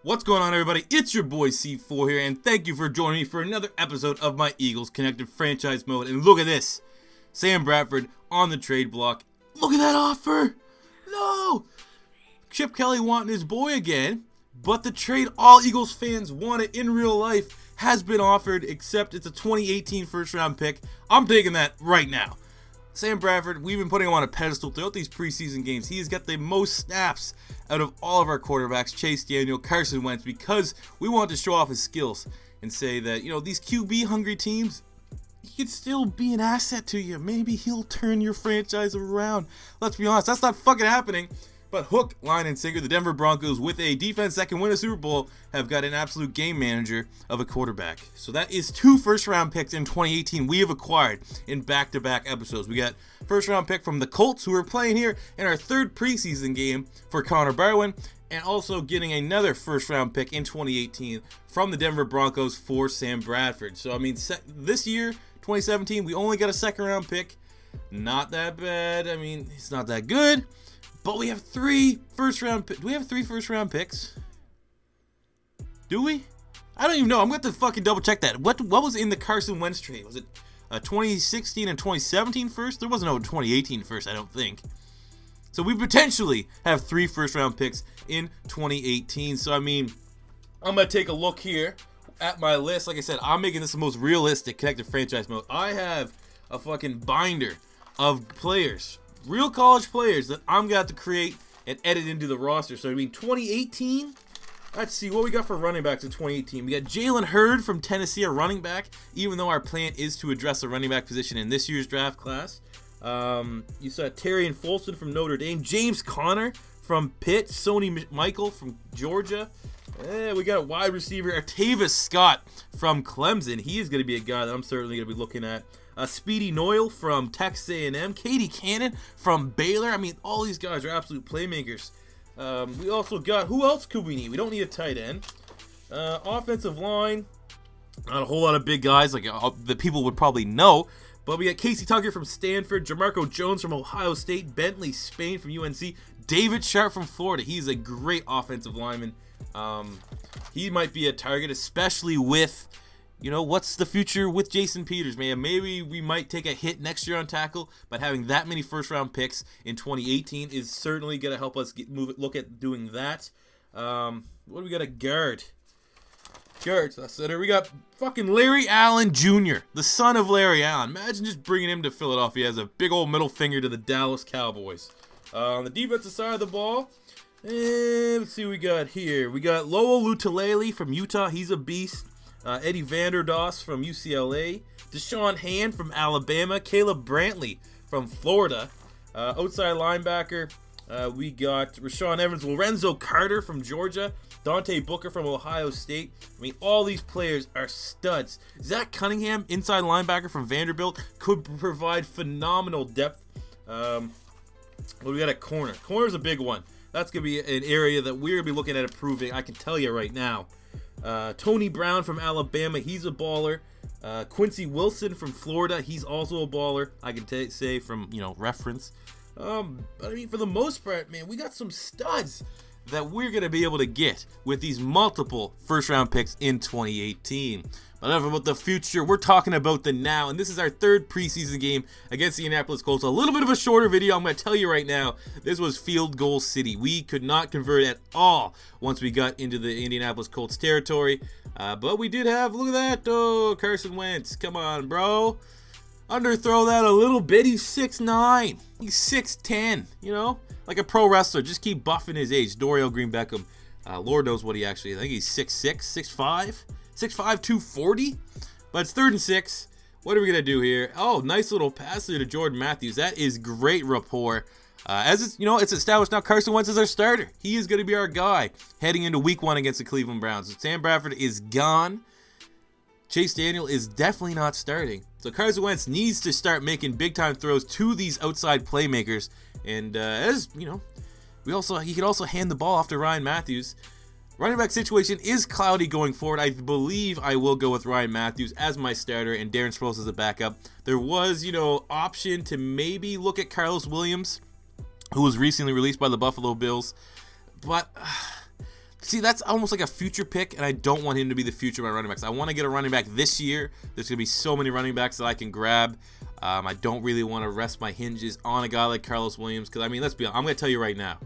What's going on, everybody? It's your boy C4 here, and thank you for joining me for another episode of my Eagles Connected franchise mode. And look at this, Sam Bradford on the trade block. Look at that offer! No! Chip Kelly wanting his boy again, but the trade all Eagles fans wanted in real life has been offered, except it's a 2018 first round pick. I'm taking that right now. Sam Bradford, we've been putting him on a pedestal throughout these preseason games. He has got the most snaps out of all of our quarterbacks, Chase Daniel, Carson Wentz, because we want to show off his skills and say that, you know, these QB-hungry teams, he could still be an asset to you. Maybe he'll turn your franchise around. Let's be honest, that's not fucking happening. But hook, line, and sinker, the Denver Broncos, with a defense that can win a Super Bowl, have got an absolute game manager of a quarterback. So that is 2 first-round picks in 2018 we have acquired in back-to-back episodes. We got first-round pick from the Colts, who are playing here in our 3rd preseason game for Connor Barwin, and also getting another first-round pick in 2018 from the Denver Broncos for Sam Bradford. So, I mean, this year, 2017, we only got a second-round pick. Not that bad. I mean, it's not that good. But we have 3 first-round picks. Do we have 3 first-round picks? Do we? I don't even know. I'm going to fucking double-check that. What was in the Carson Wentz trade? Was it 2016 and 2017 first? There wasn't no 2018 first, I don't think. So we potentially have 3 first-round picks in 2018. So, I mean, I'm going to take a look here at my list. Like I said, I'm making this the most realistic connected franchise mode. I have a fucking binder of players, real college players, that I'm going to have to create and edit into the roster. So, I mean, 2018, let's see what we got for running backs in 2018. We got Jalen Hurd from Tennessee, a running back, even though our plan is to address the running back position in this year's draft class. You saw Terry and Folston from Notre Dame, James Conner from Pitt, Sony Michael from Georgia. We got a wide receiver, Artavis Scott from Clemson. He is going to be a guy that I'm certainly going to be looking at. Speedy Noyle from Texas A&M, Katie Cannon from Baylor. I mean, all these guys are absolute playmakers. We also got, who else could we need? We don't need a tight end. Offensive line, not a whole lot of big guys like that people would probably know. But we got Casey Tucker from Stanford, Jamarco Jones from Ohio State, Bentley Spain from UNC, David Sharp from Florida. He's a great offensive lineman. He might be a target, especially with, you know, what's the future with Jason Peters, man? Maybe we might take a hit next year on tackle, but having that many first-round picks in 2018 is certainly going to help us look at doing that. What do we got at guard? Center. We got fucking Larry Allen Jr., the son of Larry Allen. Imagine just bringing him to Philadelphia as a big old middle finger to the Dallas Cowboys. On the defensive side of the ball, let's see what we got here. We got Lowell Lutulele from Utah. He's a beast. Eddie Vanderdoss from UCLA, Deshaun Hand from Alabama, Caleb Brantley from Florida. Outside linebacker, we got Rashawn Evans, Lorenzo Carter from Georgia, Dante Booker from Ohio State. I mean, all these players are studs. Zach Cunningham, inside linebacker from Vanderbilt, could provide phenomenal depth. What do we got at corner? Corner's a big one. That's going to be an area that we're going to be looking at improving, I can tell you right now. Tony Brown from Alabama, he's a baller. Quincy Wilson from Florida, he's also a baller, I can say from, you know, reference. But I mean, for the most part, man, we got some studs that we're going to be able to get with these multiple first-round picks in 2018. But enough about the future, we're talking about the now, and this is our 3rd preseason game against the Indianapolis Colts. A little bit of a shorter video, I'm going to tell you right now, this was field goal city. We could not convert at all once we got into the Indianapolis Colts territory, but we did have, look at that, oh, Carson Wentz, come on, bro. Underthrow that a little bit. He's 6'9", he's 6'10", you know, like a pro wrestler. Just keep buffing his age. Dorial Green Beckham, Lord knows what he actually is. I think he's 6'6", 6'5", 240. But it's 3rd and 6. What are we gonna do here? Oh, nice little pass there to Jordan Matthews. That is great rapport. As it's, you know, it's established now, Carson Wentz is our starter. He is gonna be our guy heading into Week 1 against the Cleveland Browns. So Sam Bradford is gone. Chase Daniel is definitely not starting. So Carson Wentz needs to start making big-time throws to these outside playmakers. And as you know, he could also hand the ball off to Ryan Matthews. Running back situation is cloudy going forward. I believe I will go with Ryan Matthews as my starter and Darren Sproles as a backup. There was, you know, option to maybe look at Carlos Williams, who was recently released by the Buffalo Bills. But See, that's almost like a future pick, and I don't want him to be the future of my running backs. I want to get a running back this year. There's going to be so many running backs that I can grab. I don't really want to rest my hinges on a guy like Carlos Williams because, I mean, let's be honest. I'm going to tell you right now.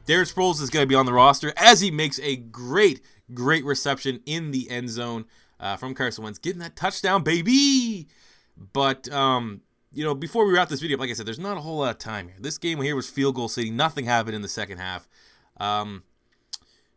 Darren Sproles is going to be on the roster as he makes a great reception in the end zone from Carson Wentz, getting that touchdown, baby. But, you know, before we wrap this video up, like I said, there's not a whole lot of time here. This game here was field goal city. Nothing happened in the second half.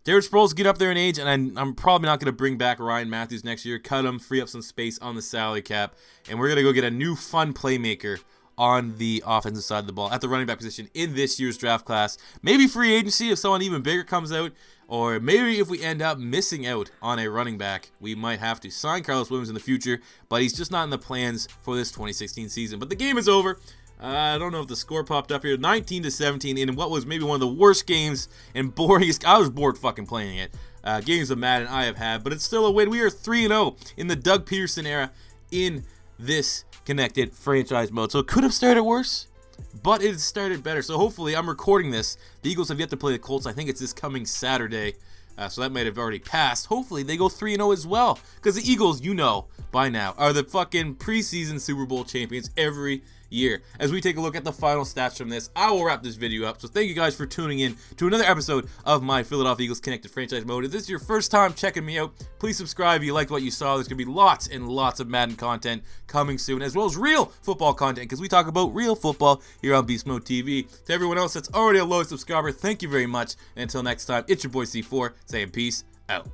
Darren Sproles get up there in age, and I'm probably not going to bring back Ryan Matthews next year. Cut him, free up some space on the salary cap, and we're going to go get a new fun playmaker on the offensive side of the ball at the running back position in this year's draft class. Maybe free agency if someone even bigger comes out, or maybe if we end up missing out on a running back, we might have to sign Carlos Williams in the future, but he's just not in the plans for this 2016 season. But the game is over. I don't know if the score popped up here. 19-17 in what was maybe one of the worst games and boringest. I was bored fucking playing it. Games of Madden I have had, but it's still a win. We are 3-0 in the Doug Peterson era in this connected franchise mode. So it could have started worse, but it started better. So hopefully, I'm recording this. The Eagles have yet to play the Colts. I think it's this coming Saturday. So that might have already passed. Hopefully, they go 3-0 as well. Because the Eagles, you know by now, are the fucking preseason Super Bowl champions every year. As we take a look at the final stats from this, I will wrap this video up. So thank you guys for tuning in to another episode of my Philadelphia Eagles Connected Franchise Mode. If this is your first time checking me out, please subscribe if you liked what you saw. There's going to be lots and lots of Madden content coming soon, as well as real football content, because we talk about real football here on Beast Mode TV. To everyone else that's already a loyal subscriber, thank you very much. And until next time, it's your boy C4 saying peace out.